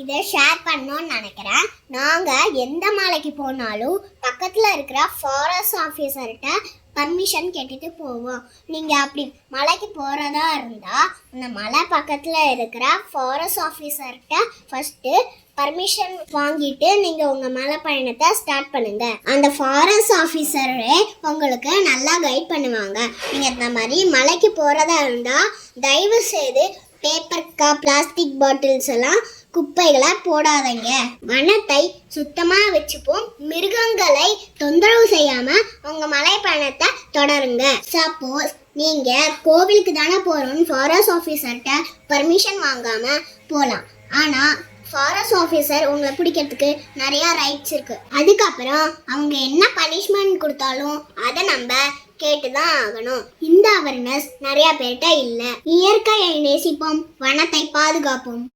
இதை ஷேர் பண்ணணும்னு நினைக்கிறேன். நாங்கள் எந்த மலைக்கு போனாலும் பக்கத்தில் இருக்கிற ஃபாரஸ்ட் ஆஃபீஸர்கிட்ட பர்மிஷன் கேட்டுட்டு போவோம். நீங்கள் அப்படி மலைக்கு போகிறதா இருந்தால் அந்த மலை பக்கத்தில் இருக்கிற ஃபாரஸ்ட் ஆஃபீஸர்கிட்ட ஃபஸ்ட்டு பர்மிஷன் வாங்கிட்டு நீங்கள் உங்கள் மலை பயணத்தை ஸ்டார்ட் பண்ணுங்க. அந்த ஃபாரஸ்ட் ஆஃபீஸரே உங்களுக்கு நல்லா கைட் பண்ணுவாங்க. நீங்கள் இந்த மாதிரி மலைக்கு போகிறதா இருந்தால் தயவு செய்து பேப்பர் கப், பிளாஸ்டிக் பாட்டில்ஸ் எல்லாம் குப்பைகளை போடாதீங்க. வனத்தை சுத்தமா வச்சுப்போம். மிருகங்களை தொந்தரவு செய்யாம உங்க மலை பயணத்தை தொடருங்க. சப்போஸ் நீங்க கோவிலுக்கு தானே போறோம்னு ஃபாரஸ்ட் ஆஃபீஸர்கிட்ட பர்மிஷன் வாங்காம போகலாம். ஆனா ஃபாரஸ்ட் ஆஃபீஸர் உங்களை பிடிக்கிறதுக்கு நிறைய ரைட்ஸ் இருக்கு. அதுக்கப்புறம் அவங்க என்ன பனிஷ்மெண்ட் கொடுத்தாலும் அதை நம்ம கேட்டுதான் ஆகணும். இந்த அவேர்னஸ் நிறைய பேர்கிட்ட இல்லை. இயற்கையை நேசிப்போம், வனத்தை பாதுகாப்போம்.